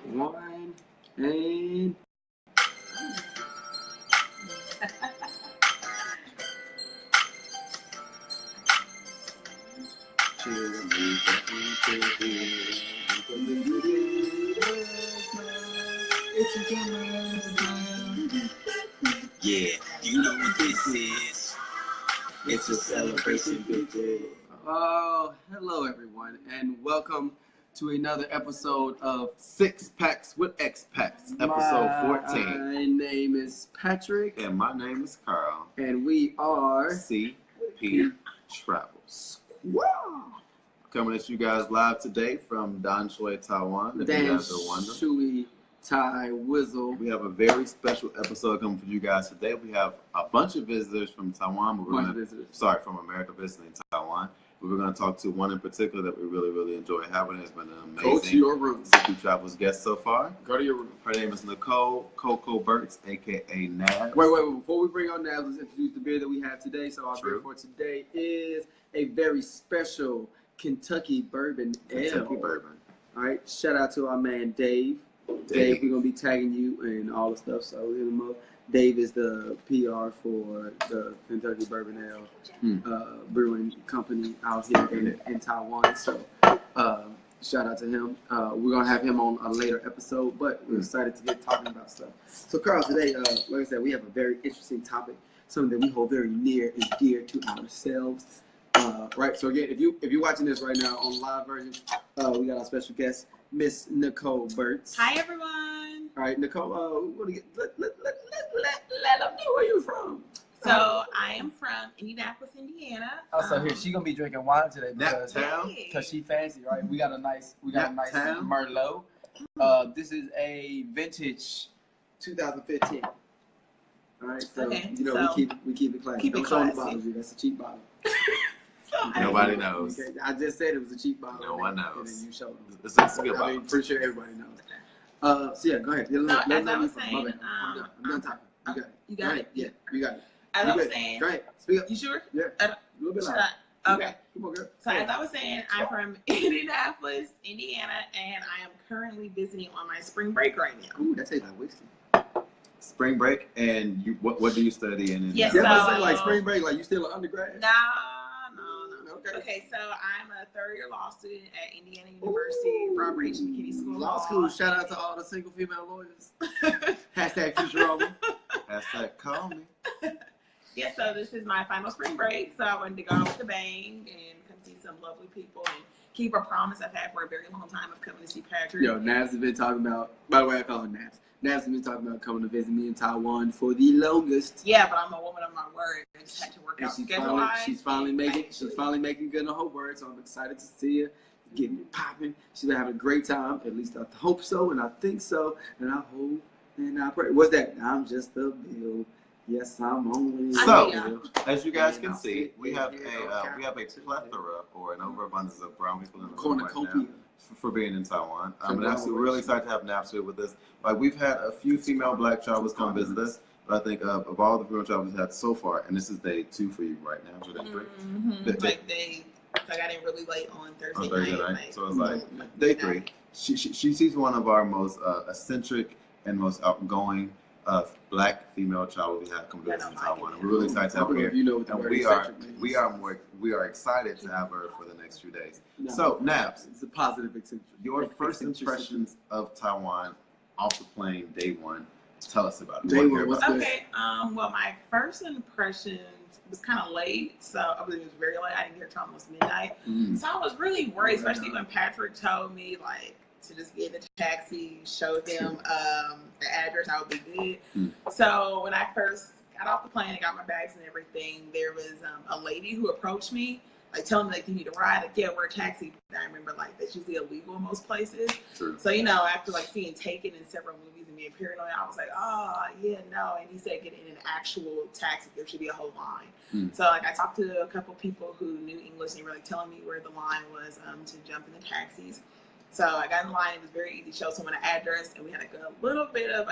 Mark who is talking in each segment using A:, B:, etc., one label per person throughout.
A: One and
B: Yeah, you know what this is. It's a celebration, bitch.
A: oh, hello everyone, and welcome to another episode of Six Packs with ExPats, episode 14. My name is Patrick,
B: And my name is Carl.
A: and we are
B: CP Travels.
A: Wow.
B: Coming at you guys live today from Danshui, Taiwan. If you guys are wondering.
A: Shui Tai Wizzle.
B: We have a very special episode coming for you guys today. We have a bunch of visitors from Taiwan. From America visiting Taiwan. We're going to talk to one in particular that we really enjoy having. It's been an amazing
A: Go to your room.
B: CP Travels guest so far.
A: Go to your room.
B: Her name is Nicole Coco Burtz, a.k.a. Nabs.
A: Wait. Before we bring on Nabs, let's introduce the beer that we have today. So our beer for today is a very special Kentucky Bourbon Ale.
B: Bourbon.
A: All right. Shout out to our man Dave. Dave, we're going to be tagging you and all the stuff, so hit him up. Dave is the PR for the Kentucky Bourbon Ale brewing company out here in Taiwan. So shout out to him. We're going to have him on a later episode, but we're excited to get talking about stuff. So Carl, today, like I said, we have a very interesting topic, something that we hold very near and dear to ourselves. Right, so again, if you're watching this right now on live version, we got our special guest, Miss Nicole Burtz.
C: Hi everyone.
A: All right, Nicole, we want to get let them know where you're from.
C: So I am from Indianapolis, Indiana.
A: Also, here she's gonna be drinking wine today because she fancy, right? We got a nice Merlot. This is a vintage 2015. All right, so
C: okay,
A: you know
C: so
A: we keep it classy.
C: Keep it classy.
A: Bottles, that's a cheap bottle.
B: Nobody knows.
A: Okay, I just said it was a cheap bottle.
B: No one knows.
A: And then you showed them.
B: It's a good bottle.
A: I mean, pretty sure everybody knows. So yeah, go ahead.
C: As I was saying,
A: I'm done talking. You got it.
C: You got it?
A: Yeah, you got it.
C: As I was saying,
A: go ahead. Speak up.
C: you sure?
A: Yeah. A little bit louder.
C: Okay.
A: Come on, girl.
C: So as I was saying, I'm from Indianapolis, Indiana, and I am currently visiting on my spring break right now.
A: Ooh, that tastes like whiskey.
B: Spring break, and you what do you study in?
C: Yes,
A: Yeah,
C: so,
A: I say like spring break, like you still an undergrad?
C: No.
A: Okay,
C: so I'm a third-year law student at Indiana University, Robert H. McKinney School of
A: Law
C: Law.
A: school. Shout out to all the single female lawyers. Hashtag Futurama.
B: Hashtag call me.
C: Yeah, so this is my final spring break, so I wanted to go out with a bang and come see some lovely people and keep a promise I've had for a very long time of coming to see Patrick.
A: Yo, Nabs has been talking about, by the way, I call her Nabs. Nabs has been talking about coming to visit me in Taiwan for the longest.
C: Yeah, but I'm a woman of my word. I just had to work out schedule-wise.
A: She's finally making good on her word, so I'm excited to see her getting it popping. She's been having a great time. At least I hope so, and I think so, and I hope and I pray. What's that? I'm just a bill. Yes, I'm only.
B: So, as you guys can see, we have a plethora or an overabundance of brown people in the room right now for being in Taiwan. I'm actually really excited to have Naps here with us. Like, we've had a few female black travelers come visit us, but I think of all the female travelers we've had so far, and this is day 2 for you right now. So day 3.
C: I got in really late on Thursday night.
B: So it's like day 3. She's one of our most eccentric and most outgoing black female travelers we have come visit in Taiwan. And we're really excited to have her here. And we are excited to have her for the next few days.
A: No,
B: so, Naps,
A: it's a positive eccentric.
B: Your first impressions of Taiwan off the plane, day 1. Tell us about it.
C: Okay. Well, my first impressions was kind of late, so I believe it was very late. I didn't get here until almost midnight, so I was really worried, especially when Patrick told me to just get in the taxi, show them the address, I would be good. So when I first got off the plane and got my bags and everything, there was a lady who approached me, telling me they need a ride. Yeah, we're a taxi. I remember that's usually illegal in most places.
B: True.
C: So after seeing Taken in several movies and being paranoid, I was like, oh yeah, no. And he said get in an actual taxi. There should be a whole line. So I talked to a couple people who knew English and they were telling me where the line was to jump in the taxis. So I got in line. It was very easy to show someone an address, and we had a little bit of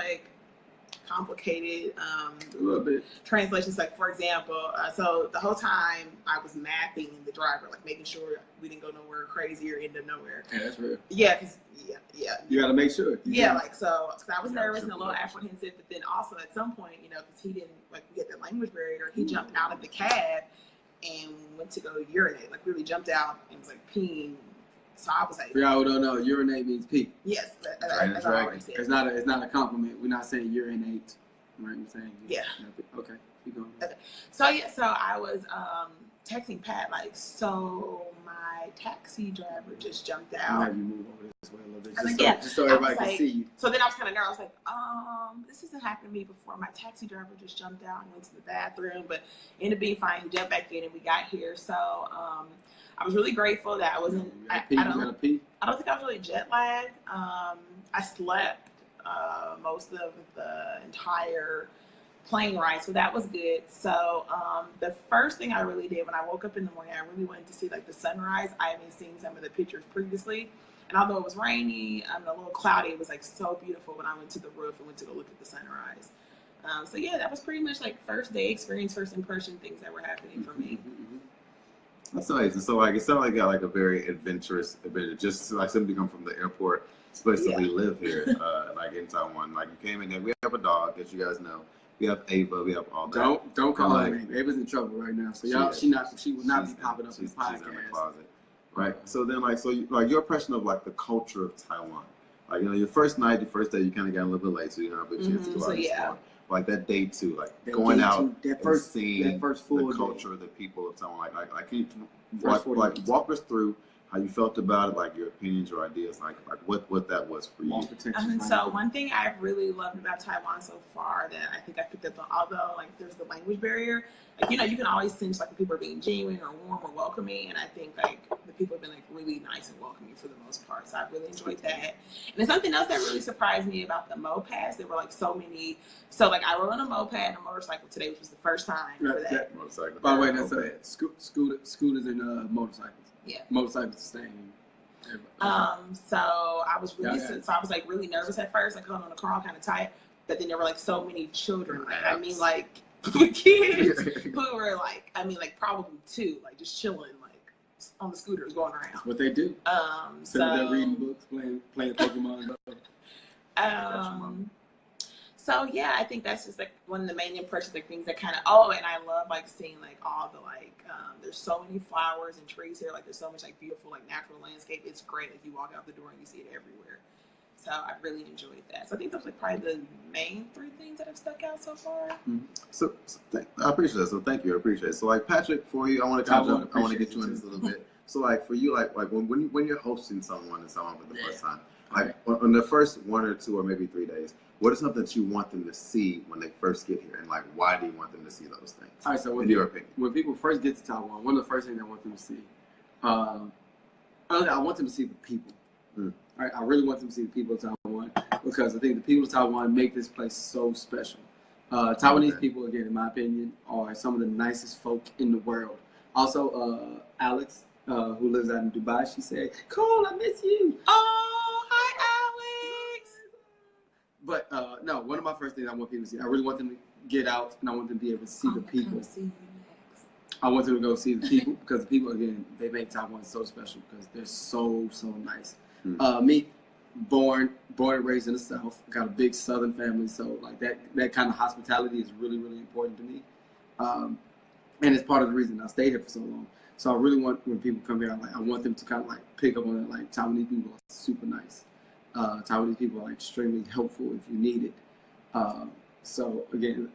C: complicated
A: a little bit
C: translations. Like for example, so the whole time I was mapping the driver, like making sure we didn't go nowhere crazy or end up nowhere.
A: Yeah, that's real.
C: Yeah, because
A: you got to make sure.
C: Like so, cause I was nervous and a little apprehensive, but then also at some point, you know, because he didn't like we had the language barrier, he jumped out of the cab and went to go urinate, like really jumped out and was like peeing. So I was like,
A: for y'all who don't know, urinate means pee.
C: Yes, that's
B: right.
C: I already said.
A: It's not a compliment. We're not saying urinate. Right? We're saying Okay, keep going.
C: Okay. So I was texting Pat like, so my taxi driver just jumped out.
A: I'll have you move over this way a little bit, just so everybody can see you.
C: So then I was kind of nervous. I was like, this hasn't happened to me before. My taxi driver just jumped out and went to the bathroom, but ended up being fine. He jumped back in and we got here. So I was really grateful that I wasn't. I don't think I was really jet lagged. I slept most of the entire plane ride, so that was good. So the first thing I really did when I woke up in the morning, I really wanted to see like the sunrise. I haven't seen some of the pictures previously, and although it was rainy and a little cloudy, it was like so beautiful when I went to the roof and went to go look at the sunrise. So yeah, that was pretty much like first day experience, first impression things that were happening for me.
B: That's nice. And so like it sounded like you got like a very adventurous adventure, just like simply come from the airport. It's a place that we live here, like in Taiwan. Like you came in there, we have a dog, as you guys know. We have Ava, we have all that.
A: Don't call her name. Ava's in trouble right now, so she will not be popping up in the podcast.
B: She's in the closet, right? So then, your impression of like the culture of Taiwan, like your first night, your first day, you kind of got a little bit late, so you don't have a chance to go out and explore. Like that day two, like that going out and seeing the culture of the people of Taiwan. Like can you walk us through how you felt about it, like your opinions, your ideas, like what that was for you.
C: So one thing I've really loved about Taiwan so far that I think I picked up on, although like there's the language barrier, like you can always sense like the people are being genuine or warm or welcoming, and I think like the people have been like really nice and welcoming for the most part. So I really enjoyed that. And then something else that really surprised me about the mopeds, there were like so many. So like I rode on a moped and a motorcycle today, which was the first time for that.
B: Motorcycle.
A: By the way, that's scooters and motorcycles.
C: Yeah.
A: Motorcycles the same.
C: So I was really, so I was like really nervous at first, like on the car kind of tight, but then there were like so many children. Like, I mean, like kids who were like, probably two, like just chilling, like on the scooters going around.
A: That's what they do. So they're reading books, playing Pokemon.
C: So yeah, I think that's just like one of the main impressions, like things that kind of, and I love like seeing like all the like, there's so many flowers and trees here. Like there's so much like beautiful like natural landscape. It's great if you walk out the door and you see it everywhere. So I really enjoyed that. So I think those are like probably the main three things that have stuck out so far.
B: Mm-hmm. So I appreciate that. So thank you. I appreciate it. So like Patrick, for you, I want to get you in this a little bit. So like for you, like when you're hosting someone and someone for the first time, like on the first 1 or 2 or maybe 3 days, what is something that you want them to see when they first get here, and like why do you want them to see those things?
A: All right, so
B: in your opinion,
A: when people first get to Taiwan, one of the first things I want them to see, I want them to see the people. All right, I really want them to see the people of Taiwan because I think the people of Taiwan make this place so special. Taiwanese people, again, in my opinion, are some of the nicest folk in the world. Also, Alex, who lives out in Dubai, she said, "Cole, I miss you."
C: Oh, hi, Alex.
A: But no, one of my first things I want people to see, I really want them to get out and I want them to be able to see the people. I want them to go see the people because the people, again, they make Taiwan so special because they're so nice. Me, born and raised in the South, got a big Southern family, so like that kind of hospitality is really important to me. And it's part of the reason I stayed here for so long. So I really want, when people come here, I want them to kind of like pick up on it. Like Taiwanese people are super nice. Taiwanese people are extremely helpful if you need it. So again,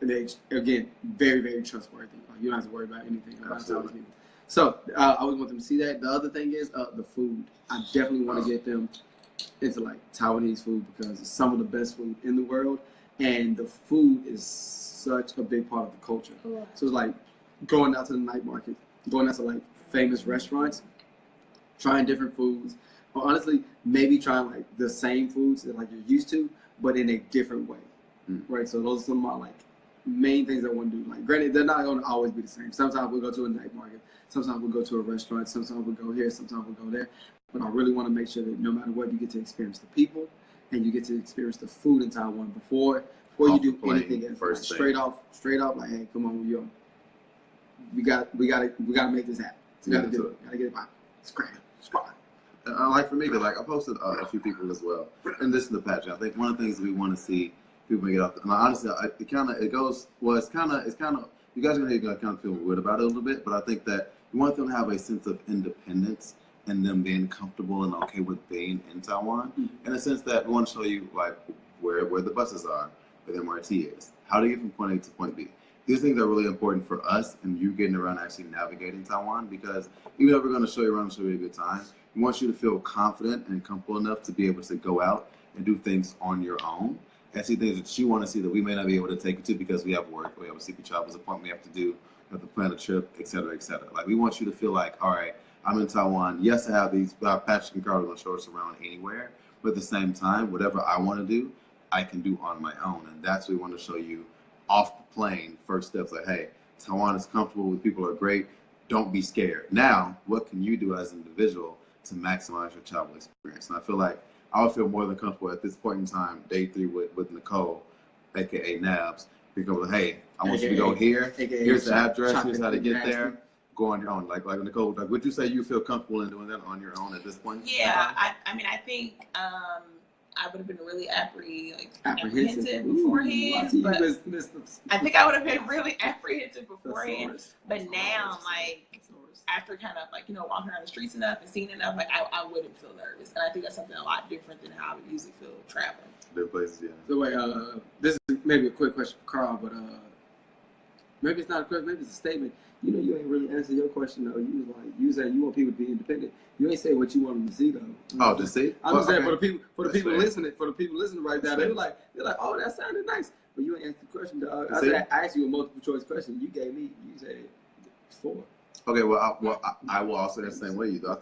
A: very trustworthy. You don't have to worry about anything about Taiwanese people. So I always want them to see that. The other thing is the food. I definitely want to get them into like Taiwanese food because it's some of the best food in the world, and the food is such a big part of the culture. So it's like going out to the night market, going out to like famous restaurants, trying different foods, or honestly, maybe trying like the same foods that like you're used to, but in a different way, right? So those are some of my like main things I want to do. Like, granted, they're not going to always be the same. Sometimes we'll go to a night market, sometimes we'll go to a restaurant, sometimes we'll go here, sometimes we'll go there. But I really want to make sure that no matter what, you get to experience the people and you get to experience the food in Taiwan before before you do anything else, first like, straight off, like, hey, come on, yo, we gotta make this happen. We gotta do it. Gotta get it by. Scram.
B: Like for me, like I posted a few people as well, and this is the patch. I think one of the things that we want to see people get off. And honestly, it's kind of you guys are gonna kind of feel good about it a little bit, but I think that we want them to have a sense of independence and them being comfortable and okay with being in Taiwan, in a sense that we want to show you like where the buses are, where the MRT is, how to get from point A to point B. These things are really important for us and you getting around actually navigating Taiwan, because even though we're going to show you around and show you a good time, we want you to feel confident and comfortable enough to be able to go out and do things on your own and see things that you want to see that we may not be able to take you to because we have work, we have a CP Travel's appointment we have to do, we have to plan a trip, et cetera, et cetera. Like we want you to feel like, all right, I'm in Taiwan. Yes, I have these Patrick and Carl are going to show us around anywhere, but at the same time, whatever I want to do, I can do on my own. And that's what we want to show you off the plane. First steps like, hey, Taiwan is comfortable, the people are great. Don't be scared. Now, what can you do as an individual to maximize your travel experience? And I feel like I would feel more than comfortable at this point in time, day 3 with Nicole, aka Nabs, because hey, I want you to go here. Here's the address. Here's how to get there. Go on your own. Like Nicole, like would you say you feel comfortable in doing that on your own at this point?
C: Yeah, I mean, I think I would have been really apprehensive beforehand, but I think I would have been really apprehensive beforehand. But now, like, after kind of like, walking around the streets enough and seeing enough, like I wouldn't feel nervous. And I think that's something a lot different than how I would usually feel traveling.
B: Different places, yeah.
A: So wait, this is maybe a quick question for Carl, but maybe it's not a question, maybe it's a statement. You ain't really answered your question though. You said you want people to be independent. You ain't say what you want them to see though.
B: Oh, to see?
A: I'm just saying for the people listening right now, they're like, oh, that sounded nice, but you ain't answered the question, dog. I asked you a multiple choice question. You said 4.
B: Okay, I will also answer the same way you do. I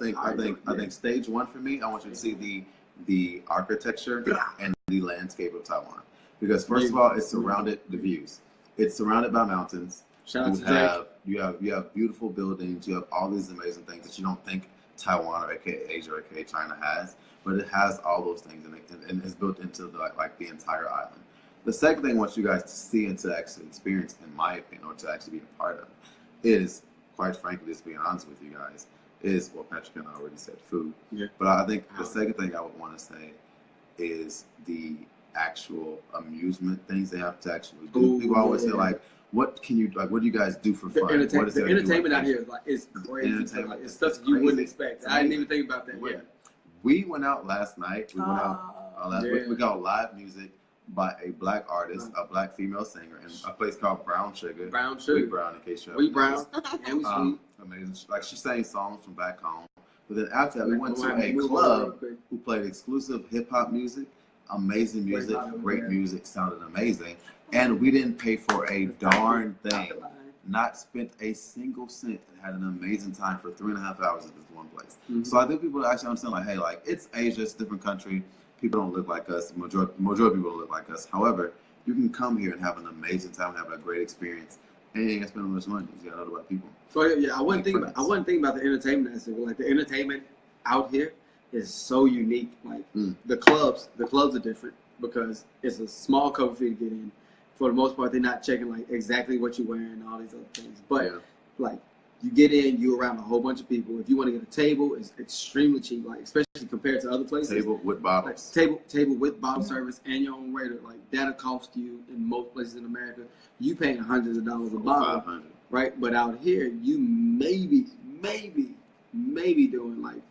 B: think stage 1 for me, I want you to see the architecture and the landscape of Taiwan, because first of all, it's surrounded the views. It's surrounded by mountains. You have beautiful buildings. You have all these amazing things that you don't think Taiwan or aka Asia or aka China has, but it has all those things and it's built into the entire island. The second thing I want you guys to see and to actually experience, in my opinion, or to actually be a part of, is, quite frankly, just being honest with you guys, is what Patrick and I already said, food. Yeah. But I think the second thing I would want to say is the actual amusement things they have to actually do. People always say like, what can you like? What do you guys do for fun?
A: The entertainment out here is crazy. It's stuff that you wouldn't expect. I didn't even think about that. Yeah.
B: We went out last night. We went out last week. We got live music by a black artist, a black female singer, in a place called Brown Sugar. We Brown, in case you haven't.
A: We Brown. And we sweet.
B: Amazing. Like she sang songs from back home. But then after that, we went to a club who played exclusive hip hop music. Amazing music, great music, sounded amazing. And we didn't pay for a darn thing. Not spent a single cent and had an amazing time for 3.5 hours at this one place. So I think people actually understand, like, hey, like, it's Asia, it's a different country. People don't look like us. Majority of people don't look like us. However, you can come here and have an amazing time, have a great experience, and you ain't gonna spend much money. You gotta know about people.
A: So yeah, I wasn't thinking about the entertainment aspect. Like the entertainment out here is so unique. Like the clubs are different because it's a small cover fee to get in. For the most part, they're not checking like exactly what you're wearing and all these other things. But like you get in, you're around a whole bunch of people. If you want to get a table, it's extremely cheap. Like especially compared to other places.
B: Table with bottles.
A: Like, table with bottle service and your own waiter. Like that'll cost you in most places in America. You paying hundreds of dollars a bottle, $500. Right? But out here, you maybe doing like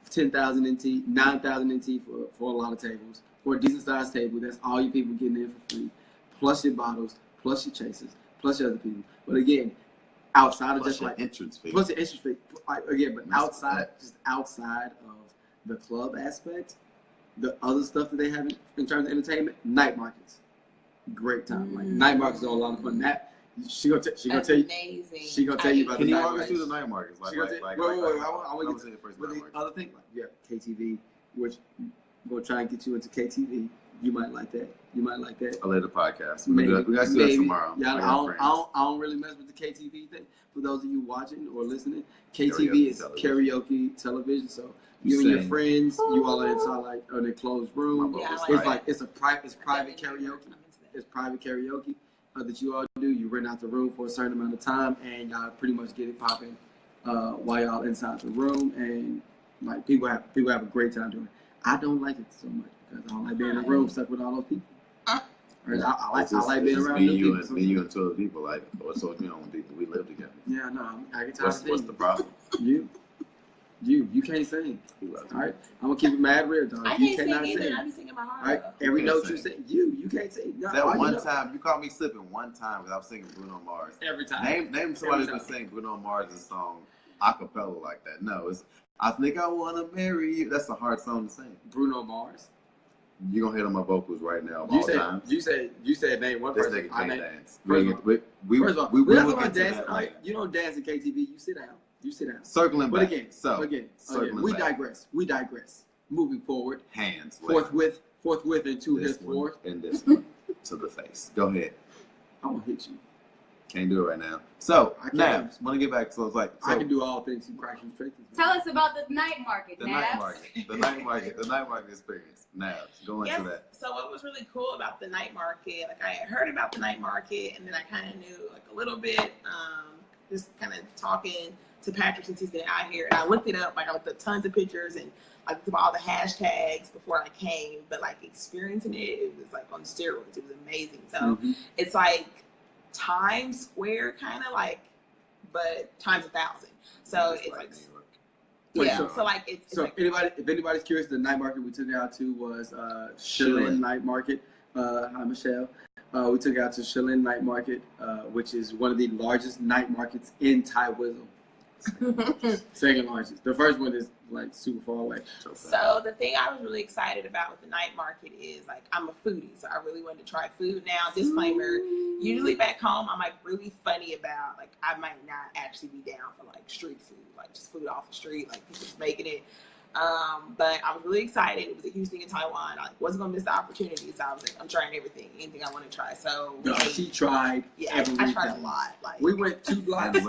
A: 10,000 NT, 9,000 NT for a lot of tables. For a decent sized table, that's all you people getting in for free. Plus your bottles, plus your chasers, plus your other people. But again, outside of
B: plus
A: just like
B: entrance fee.
A: Plus the entrance fee. Like, again, but outside of the club aspect, the other stuff that they have in terms of entertainment, night markets. Great time. Like night markets are a lot of fun. That she gonna tell you.
C: Amazing.
A: She gonna tell you about
B: the
A: night
B: markets. Can
A: markets.
B: you walk us through the night markets?
A: I want to get the first night market. Other thing, like yeah, KTV, which we're gonna try and get you into KTV. You might like that.
B: A later podcast.
A: Maybe.
B: We got to do that tomorrow.
A: Yeah, I don't really mess with the KTV thing. For those of you watching or listening, KTV is karaoke television. So you and your friends, you all are inside like in a closed room.
C: Yeah,
A: it's private karaoke. it's private karaoke that you all do. You rent out the room for a certain amount of time, and y'all pretty much get it popping while y'all inside the room, and like people have a great time doing it. I don't like it so much because I don't like being in a room stuck with all those people. I like being around new people.
B: Me, you, and two other people. Like, so you know, when people we live together.
A: Yeah, no, I get
B: tired. What's the problem?
A: You can't sing. All right, I'm gonna keep it mad real, dog.
C: I can't sing either. I be singing my heart.
A: All right, every note you sing, you can't sing. No,
B: that one time you caught me slipping one time because I was singing Bruno Mars.
A: Every time.
B: Name somebody who can sing Bruno Mars' song a cappella like that. No, it's I think I wanna marry you. That's a hard song to sing.
A: Bruno Mars.
B: You gonna hit on my vocals right now.
A: You said name one person.
B: This nigga can't dance.
A: First of all, we talking about dancing. You don't dance in KTV. You sit down.
B: Circling back.
A: But again, we digress. Moving forward.
B: Hands.
A: Forthwith into his forth.
B: And this one to the face. Go ahead.
A: I'm gonna hit you.
B: Can't do it right now. So, now, want to get back to
A: I can do all things through Christ who strengthens me.
D: Tell us about the night market,
B: The night market experience. Nabs, go into that.
C: So what was really cool about the night market, like I had heard about the night market, and then I kind of knew like a little bit, just kind of talking to Patrick since he's been out here, and I looked it up. Like I looked up tons of pictures and I looked up all the hashtags before I came, but like experiencing it was like on steroids. It was amazing. So it's like Times Square kind of like, but times 1,000. So it's like, so like it's
A: so
C: like,
A: if anybody's curious, the night market we took it out to was Shilin Night Market. Hi Michelle. We took it out to Shilin Night Market, which is one of the largest night markets in Taiwan. Second largest. The first one is like super far away.
C: So the thing I was really excited about with the night market is like I'm a foodie, so I really wanted to try food. Now, disclaimer, usually back home I'm like really funny about like I might not actually be down for like street food, like just food off the street, like people just making it. But I was really excited. It was a huge thing in Taiwan. I wasn't gonna miss the opportunity, so I was like, I'm trying anything I want to try. So
A: she tried.
C: Yeah, I tried a lot. Like
A: we went 2 blocks,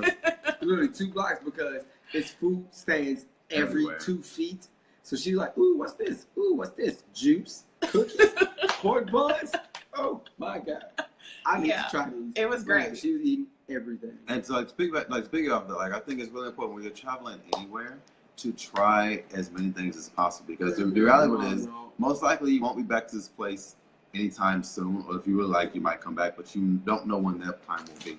A: literally 2 blocks because it's food stands every 2 feet. So she's like, ooh, what's this? Ooh, what's this? Juice, cookies, pork buns. Oh my God, I need to try these.
C: It was great.
A: She was eating everything.
B: And so speaking of that, like I think it's really important when you're traveling anywhere to try as many things as possible, because the reality is most likely you won't be back to this place anytime soon, or if you really like, you might come back, but you don't know when that time will be.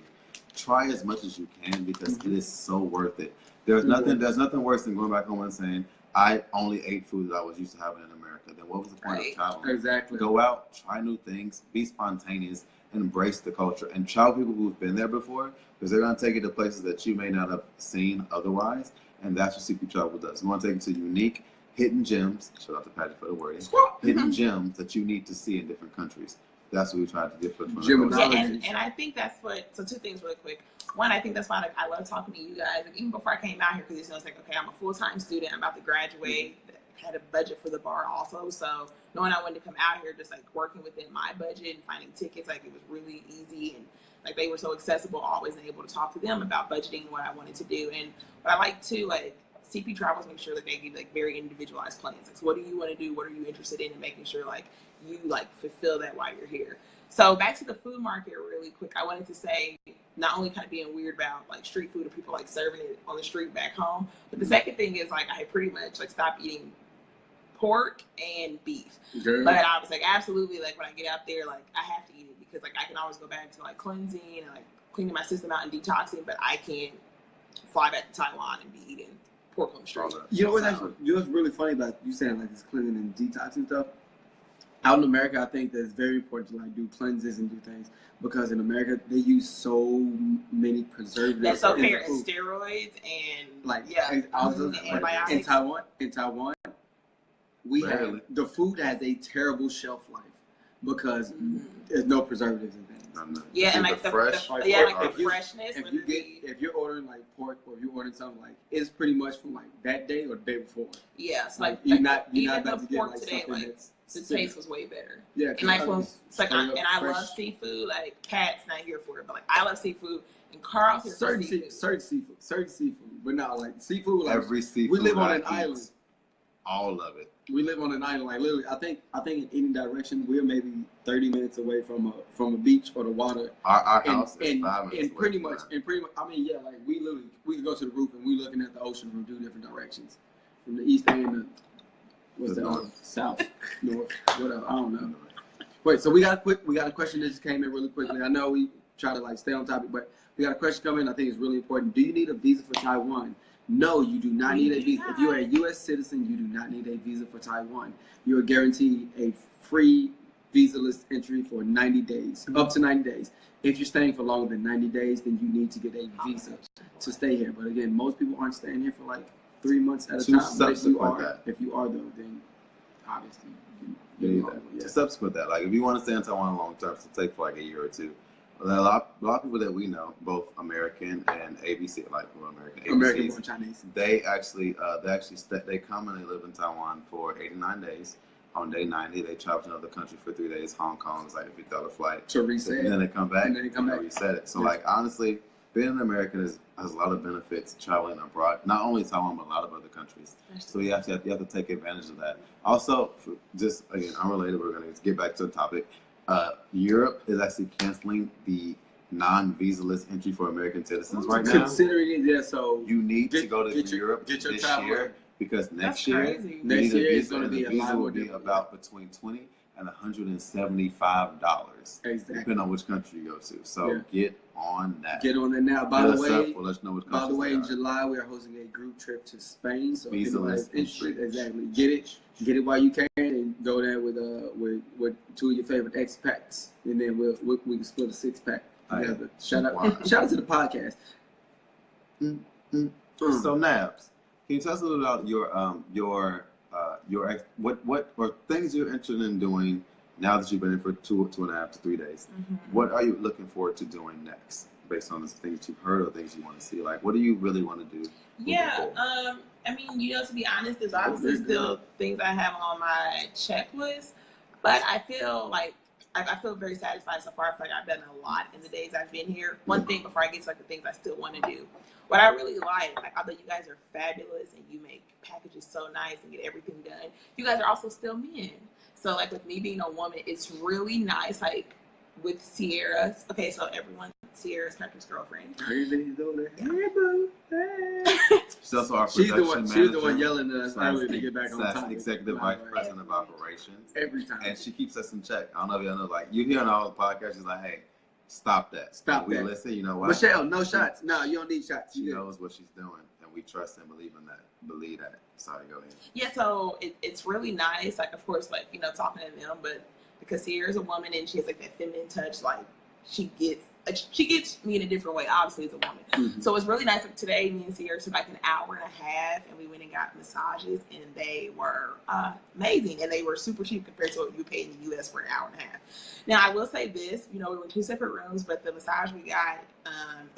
B: Try as much as you can because it is so worth it. There's nothing worse than going back home and saying, I only ate food that I was used to having in America. Then what was the point of traveling?
A: Exactly.
B: Go out, try new things, be spontaneous, embrace the culture, and travel people who've been there before, because they're going to take you to places that you may not have seen otherwise. And that's what CP Travel does. We want to take you to unique, hidden gems. Shout out to Patrick for the wording. Hidden gems that you need to see in different countries. That's what we try to get for
C: and I think that's what. So 2 things really quick. One, I think that's why like, I love talking to you guys. Like, even before I came out here, because it's like, okay, I'm a full-time student. I'm about to graduate. I had a budget for the bar also. So knowing I wanted to come out here, just like working within my budget and finding tickets, like it was really easy, and like they were so accessible. Always able to talk to them about budgeting and what I wanted to do. And what I like to like CP Travels make sure that they give like very individualized plans. Like, so what do you want to do? What are you interested in? And making sure like you like fulfill that while you're here. So back to the food market really quick. I wanted to say not only kind of being weird about like street food or people like serving it on the street back home, but the second thing is like I pretty much like stopped eating pork and beef. But I was like absolutely like when I get out there like I have to eat it because like I can always go back to like cleansing and like cleaning my system out and detoxing, but I can't fly back to Taiwan and be eating pork on the street.
A: You know what's really funny about you saying like this cleaning and detoxing stuff? Out in America, I think that it's very important to like do cleanses and do things because in America they use so many preservatives.
C: That's so fair. And steroids and
A: like
C: antibiotics.
A: In Taiwan, we have the food has a terrible shelf life because there's no preservatives in things.
C: Yeah, and like the freshness.
A: If you're ordering like pork or if you're ordering something like it's pretty much from like that day or the day before.
C: Yeah, so like
A: you're not about to get
C: pork
A: like
C: today,
A: something
C: like,
A: that's
C: the taste was way better.
A: Yeah,
C: and like I love seafood. Like Pat's not here for it, but like I love seafood. And Carl's here for seafood. Certain seafood, but not like seafood. Like,
B: every seafood.
A: We live on an island.
B: All of it.
A: We live on an island, like literally. I think in any direction, we're maybe 30 minutes away from a beach or the water.
B: Our house is 5 minutes
A: and pretty much. I mean, yeah, like we can go to the roof and we looking at the ocean from 2 different directions, from the east and the north, south, north, whatever. I don't know. Wait, so we got a question that just came in really quickly. I know we try to like stay on topic, but we got a question coming. I think it's really important. Do you need a visa for Taiwan? No, you do not need a visa. If you are a U.S. citizen, you do not need a visa for Taiwan. You are guaranteed a free visa-less entry for 90 days, up to 90 days. If you're staying for longer than 90 days, then you need to get a visa to stay here. But again, most people aren't staying here for like 3 months at a time. But if you are though, then obviously you need that.
B: To subsequent that, like if you want to stay in Taiwan long term, so take for like a year or two. A lot of people that we know, both American and ABC, like
A: American born Chinese,
B: they come and they live in Taiwan for 89 days. On day 90, they travel to another country for 3 days. Hong Kong is like a $50 flight.
A: To reset.
B: And then they come back.
A: And then they come back.
B: Reset it. So like honestly, being an American has a lot of benefits traveling abroad. Not only Taiwan, but a lot of other countries. So you have to take advantage of that. Also, just again, unrelated, we're going to get back to the topic. Europe is actually canceling the non-visa-less entry for American citizens right now.
A: Considering it, yeah, so
B: you need to go to Europe this year because next year is going to be about between $20 and $175, depending on which country you go to. So get on that.
A: Get on that now. By the way, in July we are hosting a group trip to Spain. So
B: visa-less
A: entry. Exactly. Get it while you can, and go there with 2 of your favorite ExPats, and then we can split a 6-pack together. Shout out to the podcast.
B: So Nabs, can you tell us a little about your what are things you're interested in doing now that you've been in for 2.5 to 3 days? Mm-hmm. What are you looking forward to doing next, based on the things you've heard or things you want to see? Like, what do you really want to do?
C: Yeah, I mean, to be honest, there's obviously still things I have on my checklist, but I feel like I feel very satisfied so far. I feel like I've done a lot in the days I've been here. One thing before I get to like the things I still want to do. What I really like although you guys are fabulous and you make packages so nice and get everything done, you guys are also still men. So like with me being a woman, it's really nice. Like with Sierra, okay, so everyone, Sierra's Patrick's girlfriend.
A: Hey, boo. Hey.
B: She's also our production manager.
A: She's the one yelling at us earlier to get back on topic.
B: Executive Vice President of Operations.
A: Every time.
B: And she keeps us in check. I don't know if y'all know, like, you hear on all the podcasts, she's like, hey, stop that. We listen, you know what?
A: Michelle, no shots. No, you don't need shots.
B: She knows what she's doing, and we trust and believe in that. Believe that. Sorry, go ahead.
C: Yeah, so it's really nice. Like, of course, like, talking to them, but because Sierra's a woman and she has like that feminine touch, like she gets me in a different way, obviously, as a woman. Mm-hmm. So it's really nice. Like today, me and Sierra took like an hour and a half, and we went and got massages, and they were amazing, and they were super cheap compared to what you pay in the U.S. for an hour and a half. Now, I will say this, we were in 2 separate rooms, but the massage we got,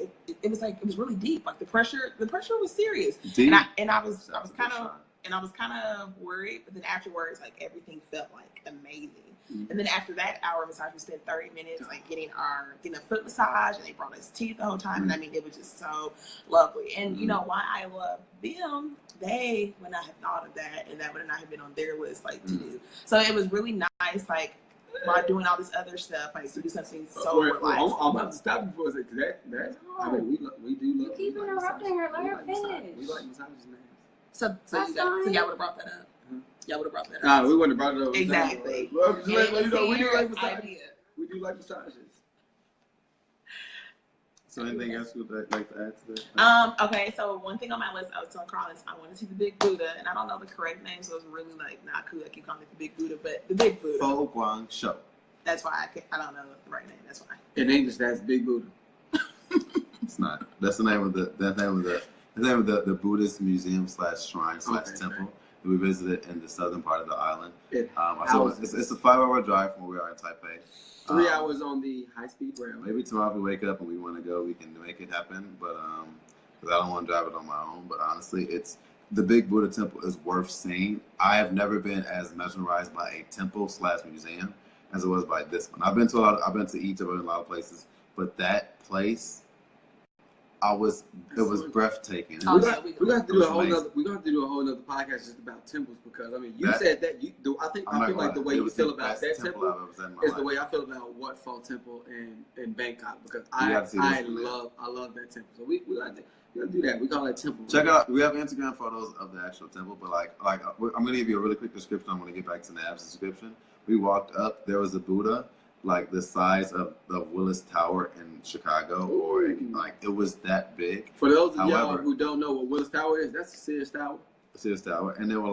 C: it was really deep. Like the pressure was serious,
B: deep.
C: and I was kind of worried, but then afterwards, like everything felt like amazing. Mm-hmm. And then after that hour massage, we spent 30 minutes like getting a foot massage, and they brought us tea the whole time. Mm-hmm. And I mean, it was just so lovely. And you know why I love them? They would not have thought of that, and that would not have been on their list, like to do. So it was really nice, like while doing all this other stuff, like to do something so relaxed.
A: I'm about to stop you for a second. That's I mean, we do love.
D: You keep interrupting her. Let her finish.
A: We like massages now.
C: So y'all would have brought that up. Y'all would have brought that up.
A: Nah, we wouldn't have brought it up.
C: Exactly.
A: Well, we do like massages. We do like massages.
B: So anything else you would like to add to that?
C: Okay, so one thing on my list, I was telling Carl, I want to see the Big Buddha, and I don't know the correct name, so it's really like not cool. I keep calling it the Big Buddha, but the Big Buddha.
B: Fo Guang Shou.
C: That's why I don't know the right name. That's why.
A: In English, that's Big Buddha.
B: It's not. That's the name of the Buddhist museum / shrine / temple that we visited in the southern part of the island.
A: It's
B: a 5-hour drive from where we are in Taipei.
A: 3 hours on the high-speed rail.
B: Maybe tomorrow if we wake up and we want to go, we can make it happen. But because I don't want to drive it on my own. But honestly, the Big Buddha Temple is worth seeing. I have never been as mesmerized by a temple / museum as it was by this one. I've been to Egypt, I've been to a lot of places, but that place it was breathtaking.
A: We're gonna have to do a whole nother podcast just about temples because I mean you said that I feel like the way you feel about that temple is the way I feel about Wat Pho Temple in Bangkok because I love that temple. So we gotta do that. We call it temple.
B: Check out. We have Instagram photos of the actual temple, but I'm gonna give you a really quick description. I'm gonna get back to Nab's description. We walked up. There was a Buddha like the size of Willis Tower in Chicago, or it was that big.
A: For those of y'all who don't know what Willis Tower is, that's the Sears Tower.
B: Sears Tower, and there were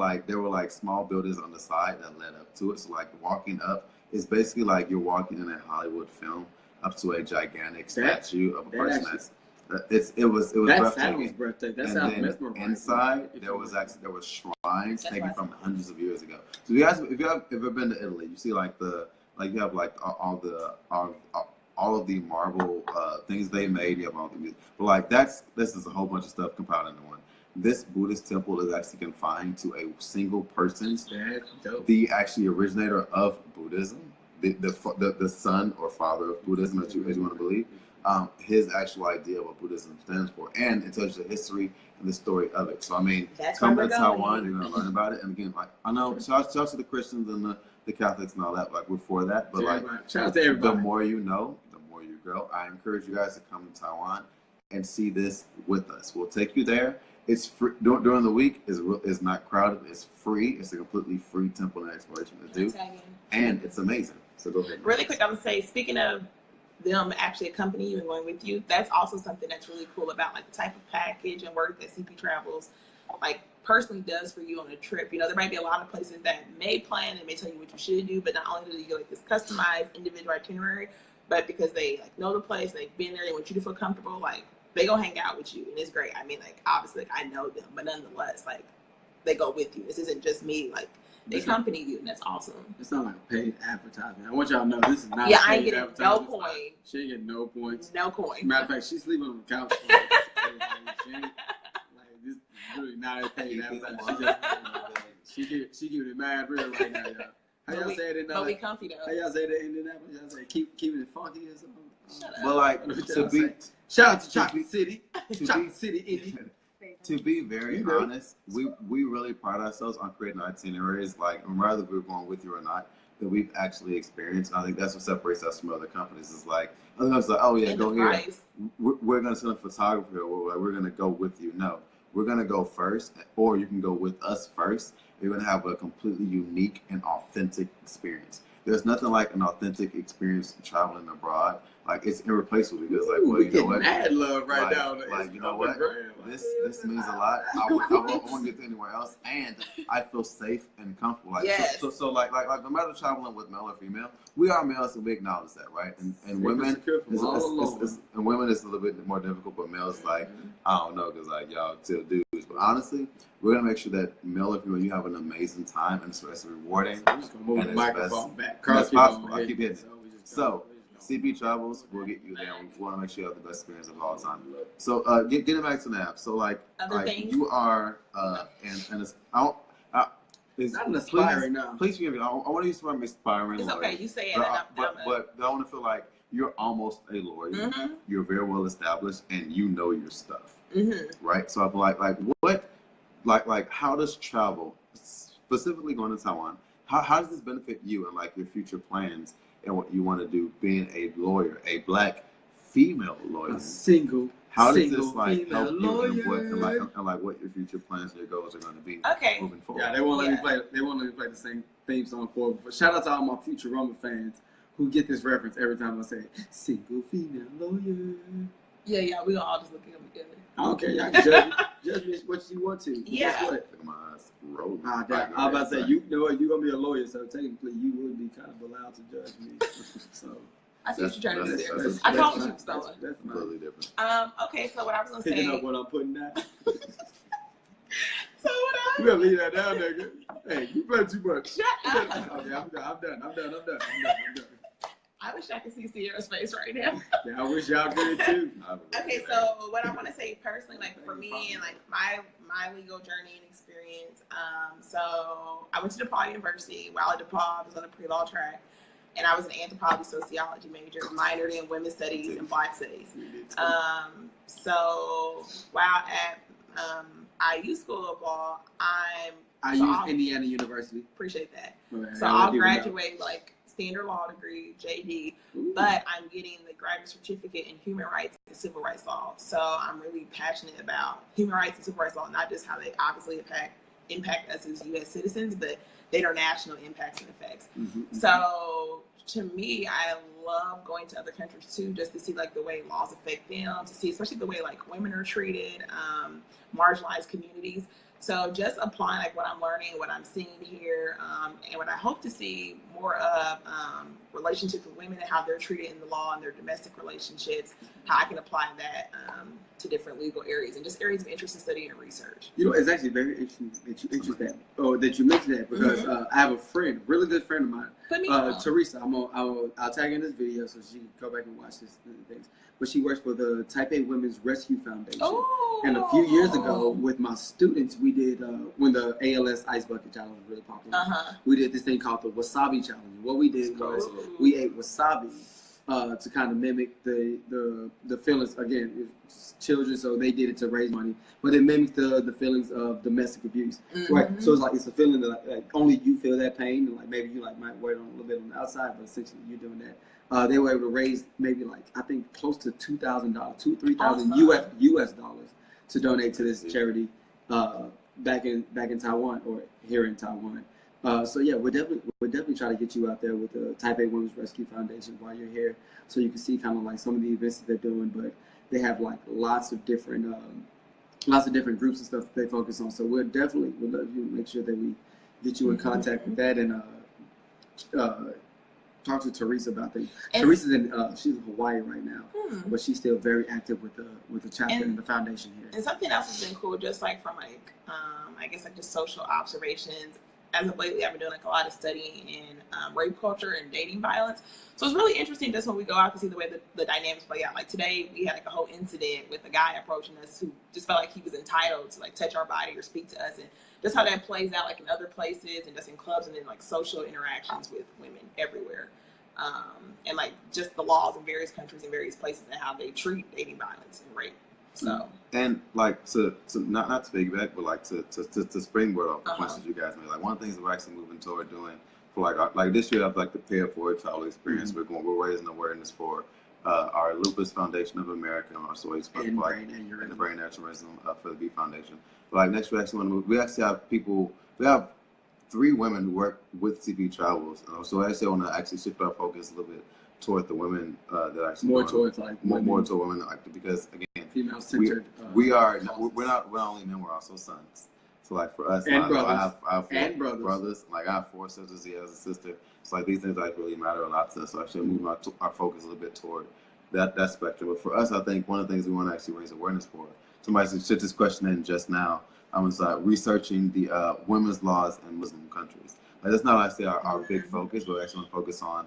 B: like small buildings on the side that led up to it. So like walking up is basically like you're walking in a Hollywood film up to a gigantic statue of a person. It was breathtaking.
A: That's
B: and then inside there was shrines taken from hundreds of years ago. So you guys, if you have ever been to Italy, you see you have all of the marble things they made. You have all the music, but this is a whole bunch of stuff compiled into one. This Buddhist temple is actually confined to a single person, the actually originator of Buddhism, the son or father of Buddhism, as you want to believe. His actual idea of what Buddhism stands for, and it tells you the history and the story of it. So I mean, come to Taiwan, you're gonna learn about it. And again, I know, shout to the Christians and the Catholics and all that. We're for that, but
A: shout out to everybody.
B: The more you know, the more you grow. I encourage you guys to come to Taiwan and see this with us. We'll take you there. It's free during the week. Is not crowded. It's free. It's a completely free temple and exploration to do, and it's amazing. So go ahead.
C: Really quick, I'm gonna say, speaking of them actually accompanying you and going with you, that's also something that's really cool about like the type of package and work that CP Travels personally does for you on a trip. You know, there might be a lot of places that may plan and may tell you what you should do, but not only do you get this customized individual itinerary, but because they know the place, they've been there, they want you to feel comfortable, they go hang out with you, and it's great. I mean, obviously I know them, but nonetheless, they go with you. This isn't just me, they accompany you, and that's awesome.
A: It's not like a paid advertisement. I want y'all to know this is not
C: a
A: paid
C: I ain't getting no
A: point. She ain't getting no points.
C: No coin.
A: Matter of fact, she's sleeping on the couch. She ain't, this is really not a paid advertisement. She giving it mad real right now, y'all. How y'all say it in
C: But we comfy though.
A: How y'all say that in Indianapolis? Y'all say keeping it funky or something?
C: Shut
B: up.
A: Shout out to Chocolate City. Chocolate City, Indy.
B: To be very honest, we really pride ourselves on creating itineraries, rather if we're going with you or not, that we've actually experienced. And I think that's what separates us from other companies. It's oh yeah, go here. We're going to send a photographer, or we're going to go with you. No, we're going to go first, or you can go with us first. You're going to have a completely unique and authentic experience. There's nothing like an authentic experience traveling abroad. It's irreplaceable because, you know what?
A: Mad love right now.
B: You know what? This means a lot. I won't get to anywhere else, and I feel safe and comfortable.
C: Yes.
B: So no matter traveling with male or female, we are males and we acknowledge that, right? And women, is a little bit more difficult, but males I don't know because y'all still dudes. But honestly, we're gonna make sure that male or female, you have an amazing time and it's rewarding.
A: I'm just gonna move the microphone back.
B: As possible. I keep hitting it. So. CP Travels will get you there. We want to make sure you have the best experience of all time. So, getting back to Nav. So, you are, and it's
A: not an aspiring now.
B: Please forgive me. I want to use the word aspiring.
C: It's okay. You say it.
B: But I want to feel like you're almost a lawyer. Mm-hmm. You're very well established, and you know your stuff. Mm-hmm. Right. So I feel how does travel, specifically going to Taiwan, how does this benefit you and your future plans? And what you want to do, being a lawyer, a black female lawyer, how does this help you and what your future plans and your goals are going to be moving forward?
A: Yeah, they won't let me play. They won't let me play the same theme song forward. But shout out to all my future Roma fans who get this reference every time I say single female lawyer.
C: Yeah, we all just look at them together.
A: I don't care. Y'all can judge me what you want to.
C: Yeah.
A: Guess what?
B: Look at my eyes rolling.
A: I'm about to say, you know what? You're going to be a lawyer, so technically you would be kind of allowed to judge me. So
C: I see what you're trying to do there. I told you so.
B: That's completely different.
C: Okay, so what I was going to say.
A: Picking up what I'm putting down.
C: So what
A: you better leave that down there. Hey, you play too much.
C: Shut up.
A: Okay, I'm done.
C: I wish I could see Sierra's face right now.
A: Yeah, I wish y'all could too.
C: Okay, so what I want to say personally, for me and my legal journey and experience. So I went to DePaul University. While at DePaul, I was on a pre-law track. and I was an anthropology sociology major, minored in women's studies and Black studies. So while at IU School of Law,
A: I use Indiana University.
C: Appreciate that.
A: Okay,
C: so I'll graduate like standard law degree, JD, but I'm getting the graduate certificate in human rights and civil rights law. So I'm really passionate about human rights and civil rights law, not just how they obviously impact us as U.S. citizens, but the international impacts and effects. So to me, I love going to other countries too, just to see like the way laws affect them, to see especially the way like women are treated, marginalized communities. So just applying like what I'm learning, what I'm seeing here, and what I hope to see more of relationships with women and how they're treated in the law and their domestic relationships, how I can apply that to different legal areas and just areas of interest in study and research.
A: You know, it's actually very interesting that you mentioned that because I have a friend, really good friend of mine, Teresa. I'll tag in this video so she can go back and watch this things. But she works for the Type A Women's Rescue Foundation. And a few years ago, with my students, we did when the ALS Ice Bucket Challenge was really popular. We did this thing called the Wasabi Challenge. What we did was we ate wasabi to kind of mimic the feelings. Again, it's children, so they did it to raise money, but it mimicked the feelings of domestic abuse. Right. So it's like it's a feeling that like only you feel that pain, and like maybe you like might wear it on a little bit on the outside, but essentially you're doing that. They were able to raise maybe like I think close to $2,000, $3,000 US dollars to donate to this charity back in Taiwan or here in Taiwan. So yeah, we're definitely trying to get you out there with the Type A Women's Rescue Foundation while you're here, so you can see kind of like some of the events that they're doing. But they have like lots of different groups and stuff that they focus on. So we'd love you to make sure that we get you in contact with that and talk to Teresa about things. Teresa's she's in Hawaii right now, but she's still very active with the chapter and the foundation here.
C: And something else has been cool, just like from like I guess like just social observations. As of lately, I've been doing like a lot of studying in rape culture and dating violence. So it's really interesting just when we go out to see the way the dynamics play out. Like today, we had like a whole incident with a guy approaching us who just felt like he was entitled to like touch our body or speak to us, and just how that plays out like in other places and just in clubs and then like social interactions with women everywhere. And like just the laws in various countries and various places and how they treat dating violence and rape. So
B: and like to not to piggyback, but like to springboard off the points that you guys made. Like one of the things that we're actually moving toward doing for like this year, I've like the Pay It Forward travel experience. We're raising awareness for our Lupus Foundation of America and also the Brain Aneurysm for the B Foundation. But like next, we actually want to move. We actually have people. We have 3 women who work with CP Travels. So actually, I want to actually shift our focus a little bit toward the women that actually more toward women, like because again. Female-centered. We're not only men, we're also sons. So like for us,
A: and brothers.
B: I have 4 brothers. Like I have 4 sisters. He has a sister. So like these things like really matter a lot to us. So I should move our focus a little bit toward that spectrum. But for us, I think one of the things we want to actually raise awareness for. Somebody sent this question in just now. I was researching the women's laws in Muslim countries. Like, that's not actually our big focus, but we actually want to focus on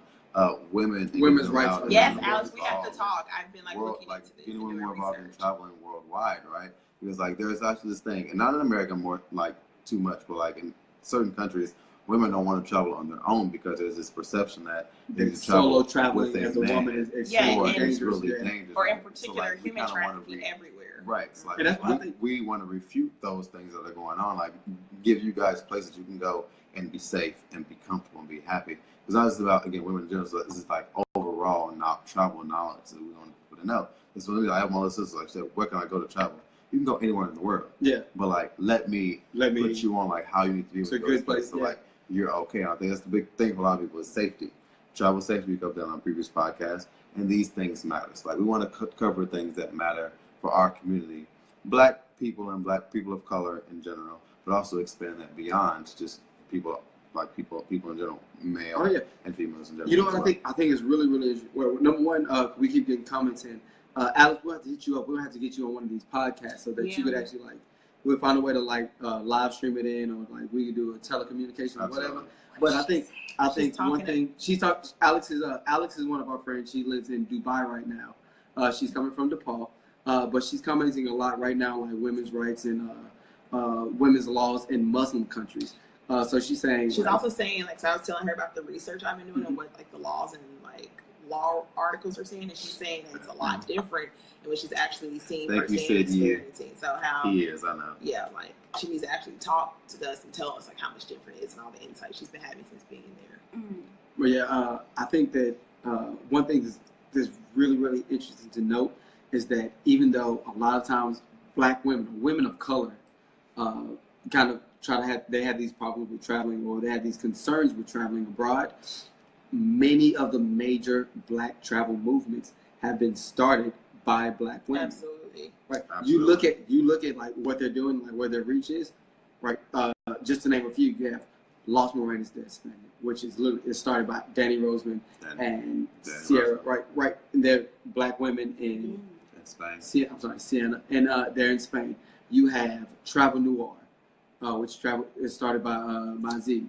B: women's rights.
C: Yes, Alex, we have to talk. I've been like looking into this.
B: Anyone more involved in traveling worldwide, right? Because like there's actually this thing, and not in America more like too much, but like in certain countries, women don't want to travel on their own because there's this perception that they can
A: solo traveling as a woman is
B: dangerous. Really dangerous.
C: Or in particular, so, like, human trafficking everywhere.
B: Right. So like, and that's why we want to refute those things that are going on. Like give you guys places you can go and be safe and be comfortable and be happy. It's not just about, again, women in general. So this is like overall travel knowledge that we want people to know. And so I have my little sisters, like I said, where can I go to travel? You can go anywhere in the world. Yeah. But like, let me put you on like how you need to be. It's a good place. So like, you're okay. I think that's the big thing for a lot of people is safety. Travel safety, we covered that on previous podcasts. And these things matter. So like, we want to cover things that matter for our community. Black people and Black people of color in general, but also expand that beyond just people in general, male and females in general.
A: You know what I think is really, really well. Number one, we keep getting comments in. Alex, we'll have to hit you up. We'll have to get you on one of these podcasts so that you could actually we'll find a way to live stream it in, or like we could do a telecommunication or whatever. But I think one thing Alex is one of our friends. She lives in Dubai right now. She's coming from DePaul, but she's commenting a lot right now on like women's rights and women's laws in Muslim countries. So she's saying
C: she's also saying, like, so I was telling her about the research I've been doing and what like the laws and like law articles are saying, and she's saying that it's a lot different than what she's actually seen firsthand experiencing. So how
B: he is, I know.
C: Yeah, like she needs to actually talk to us and tell us like how much different it is and all the insights she's been having since being there.
A: But yeah, I think that one thing that's really, really interesting to note is that even though a lot of times Black women of color, kind of they had these problems with traveling, or they had these concerns with traveling abroad. Many of the major Black travel movements have been started by Black women.
C: Absolutely.
A: Right.
B: Absolutely.
A: You look at like what they're doing, like where their reach is. Right. Just to name a few, you have Los Morenas de España, which is started by Danny Roseman and Sierra.
B: Roseman.
A: Right. And they're Black women in
B: Spain.
A: Sienna, and they're in Spain. You have Travel Noir, which is started by Z.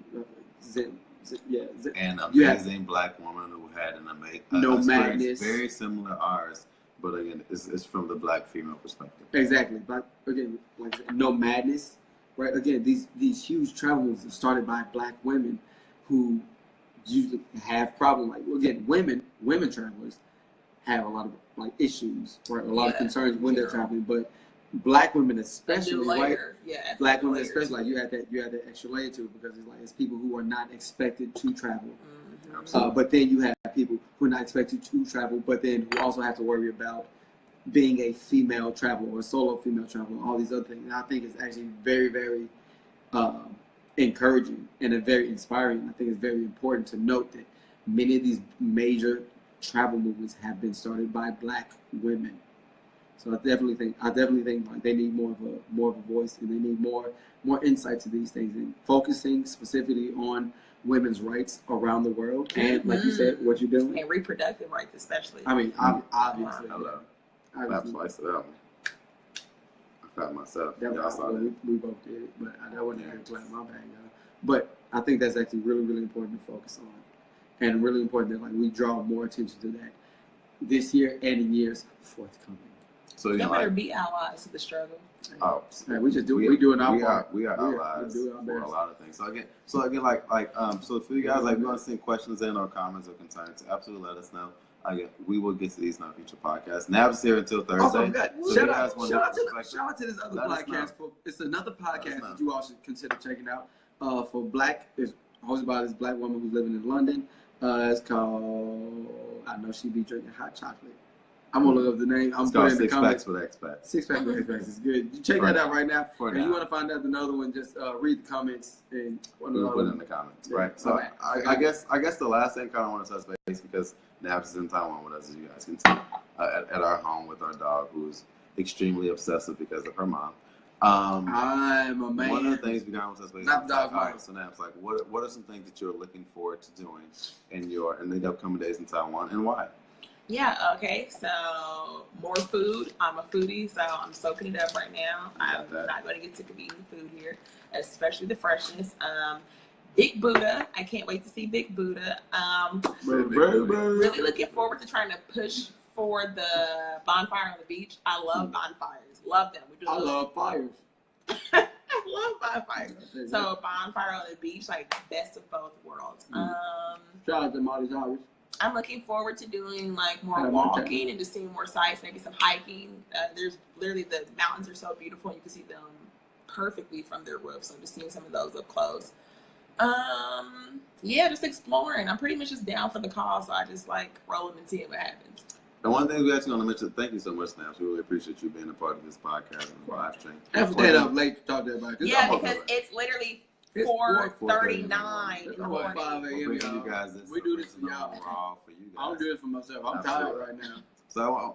B: An amazing Black woman who had an amazing
A: Madness,
B: very similar to ours, but again, it's from the Black female perspective.
A: Exactly. But again, like No Madness, right? Again, these huge travel movements are started by Black women who usually have problems. Like again, women travelers have a lot of like issues, right? A lot of concerns when they're traveling, but Black women especially, right?
C: Yeah,
A: Black women especially, like you had that extra layer to it, because it's people who are not expected to travel. But then you have people who are not expected to travel, but then who also have to worry about being a female traveler or a solo female traveler, all these other things. And I think it's actually very, very encouraging and very inspiring. I think it's very important to note that many of these major travel movements have been started by Black women. So I definitely think like they need more of a voice, and they need more insight to these things, and focusing specifically on women's rights around the world, and like you said, what you're doing,
C: and reproductive rights especially.
A: I mean, obviously.
B: Hello. That's slice of that one. I found myself.
A: We both did it, but I wasn't here to my bag. But I think that's actually really, really important to focus on, and really important that like we draw more attention to that this year and in years forthcoming.
B: So
C: you better be allies to the struggle.
B: Oh,
A: we doing our part.
B: We are allies for a lot of things. So again, so for you guys, like, if you want to send questions in or comments or concerns, absolutely let us know. Again, we will get to these in our future podcasts. Nab's here until Thursday.
A: So shout out to this other podcast. It's another podcast that you all should consider checking out. For Black, is hosted by this Black woman who's living in London. It's called, I know she be drinking hot chocolate. I'm gonna look up the name. I'm putting in the comments.
B: 6 Packs for the ExPats.
A: 6 Packs for the ExPats is good. You check that out right now. If you want to find out another one, just read the comments and
B: we'll put it in the comments. Right. So I guess the last thing I kind of want to touch base, because Nabs is in Taiwan with us, as you guys can see, at our home with our dog, who's extremely obsessive because of her mom.
A: I'm a man.
B: One of the things we got to touch base.
A: Not the dog.
B: All right. So Nabs, like, what are some things that you're looking forward to doing in the upcoming days in Taiwan, and why?
C: Yeah, okay, so more food. I'm a foodie, so I'm soaking it up right now. I'm not going to get sick of eating food here, especially the freshness. Big Buddha. I can't wait to see Big Buddha. Really looking forward to trying to push for the bonfire on the beach. I love bonfires. Love them.
A: I love fires.
C: I love bonfires. So bonfire on the beach, like best of both worlds.
A: Shout out to Molly's Hours.
C: I'm looking forward to doing like more walking and just seeing more sights, maybe some hiking. There's literally, the mountains are so beautiful, and you can see them perfectly from their roof. So just seeing some of those up close. Yeah, just exploring. I'm pretty much just down for the cause. So I just like rolling and seeing what happens.
B: And one thing we actually want to mention, thank you so much, Snaps. We really appreciate you being a part of this podcast and live stream.
A: Have to stay up late to talk to everybody.
C: Yeah, because it's literally 4:39 in the morning.
A: 5 a.m. We do this for y'all. I don't do it for myself. I'm tired right now.
B: So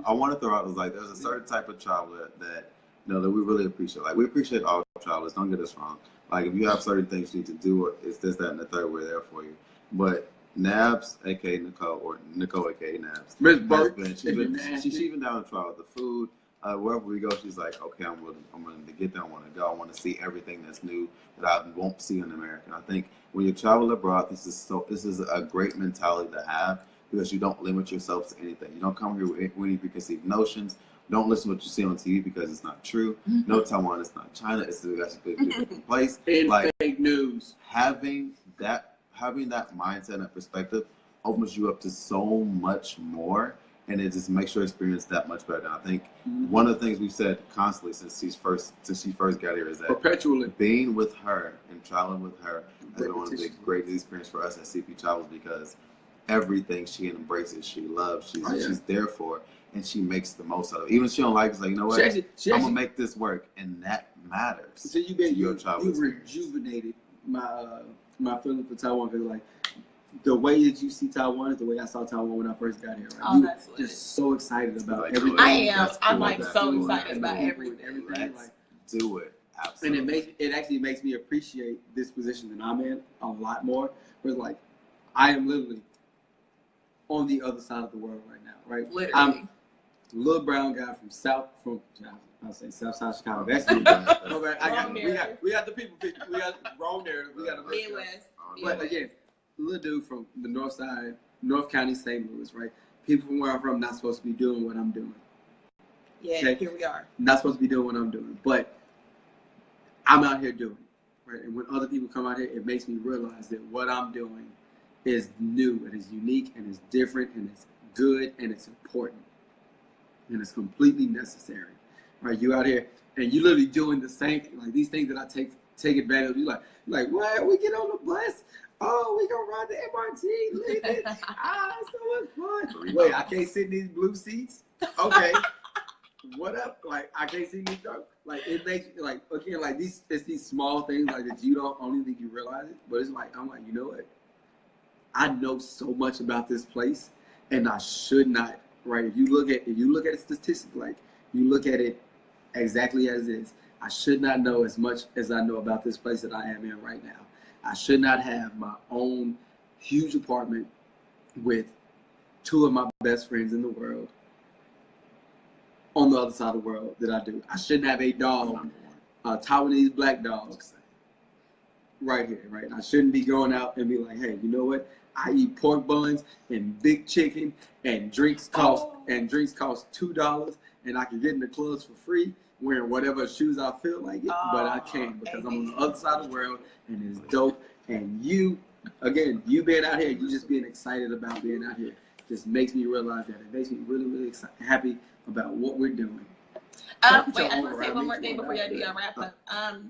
B: I want to throw out, like, there's a certain type of traveler that that we really appreciate. Like, we appreciate all travelers. Don't get us wrong. Like, if you have certain things you need to do, or it's this, that, and the third, we're there for you. But Nabs, aka Nicole, or Nicole, aka Nabs,
A: Miss Burke,
B: she's even down to try out the food. Wherever we go, she's like, okay, I'm willing to get there. I want to go. I want to see everything that's new that I won't see in America. And I think when you travel abroad, this is a great mentality to have, because you don't limit yourself to anything. You don't come here with any preconceived notions. Don't listen to what you see on TV because it's not true. No, Taiwan is not China. It's actually a different place.
A: And like, fake news.
B: Having that mindset and that perspective opens you up to so much more, and it just makes your experience that much better. And I think one of the things we've said constantly since she first got here is that
A: perpetually
B: being with her and traveling with her has been one of the greatest experiences for us at CP Travels, because everything she embraces, she loves, she's there for, and she makes the most of it. Even if she don't like it, it's like, you know what, I'm gonna make this work, and that matters. So you
A: rejuvenated my feeling for Taiwan, because like the way that you see Taiwan is the way I saw Taiwan when I first got here. Right?
C: Oh, that's
A: just so excited about everything.
C: I am. I'm like so excited about everything.
B: Let's do it. Absolutely.
A: And it actually makes me appreciate this position that I'm in a lot more. Where like I am literally on the other side of the world right now. Right.
C: Literally.
A: I'm a little brown guy from South Side Chicago. That's me. We got the people. We got wrong narrative. We got the
C: Midwest.
A: But again, little dude from the north side, North County, St. Louis, right? People from where I'm from not supposed to be doing what I'm doing.
C: Yeah, okay? Here we are.
A: Not supposed to be doing what I'm doing, but I'm out here doing it, right? And when other people come out here, it makes me realize that what I'm doing is new, and is unique, and it's different, and it's good, and it's important, and it's completely necessary, right? You out here, and you literally doing the same thing, like these things that I take advantage of. You like what? We get on the bus. Oh, we gonna ride the MRT. Look at this. So much fun. Wait, I can't sit in these blue seats. Okay. What up? Like, I can't see these dark. Like, it makes like, again, like it's these small things like that you don't only think you realize it, but it's like, I'm like, you know what? I know so much about this place, and I should not. Right? If you look at it statistically, like you look at it exactly as it is, I should not know as much as I know about this place that I am in right now. I should not have my own huge apartment with two of my best friends in the world on the other side of the world that I do. I shouldn't have a dog, Taiwanese black dogs, right here, right? I shouldn't be going out and be like, hey, you know what? I eat pork buns and big chicken, and drinks cost $2, and I can get in the clubs for free, wearing whatever shoes I feel like it, but I can't because I'm on the other side of the world, and it's dope. And you being out here, you just being excited about being out here, just makes me realize that. It makes me really, really happy about what we're doing.
C: Wait, I just want to say one more thing before y'all do your wrap up.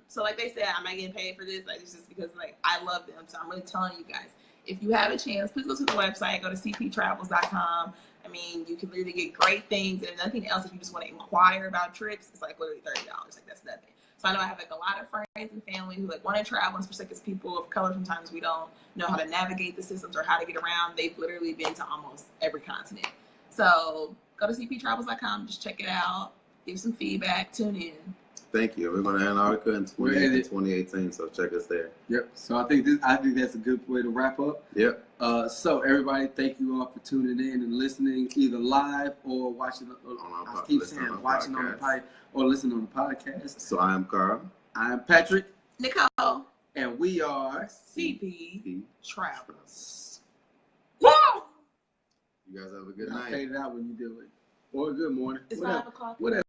C: So like they said, I'm not getting paid for this. Like, it's just because like I love them. So I'm really telling you guys, if you have a chance, please go to the website, go to cptravels.com. I mean, you can literally get great things and nothing else. If you just want to inquire about trips, it's like literally $30. Like, that's nothing. So I know I have like a lot of friends and family who like want to travel, especially because people of color, sometimes we don't know how to navigate the systems or how to get around. They've literally been to almost every continent. So go to cptravels.com, just check it out, give some feedback, tune in.
B: Thank you. We're going to have an article in 2018, so check us there.
A: Yep. So I think that's a good way to wrap up.
B: Yep.
A: So everybody, thank you all for tuning in and listening, either live or watching. Watching on the podcast or listening on the podcast.
B: So I am Carl.
A: I am Patrick.
C: Nicole.
A: And we are
C: CP Travels.
B: Woo! You guys have a good night.
A: Fade it out when you do it, or a good morning.
C: It's 5 o'clock.
A: Whatever.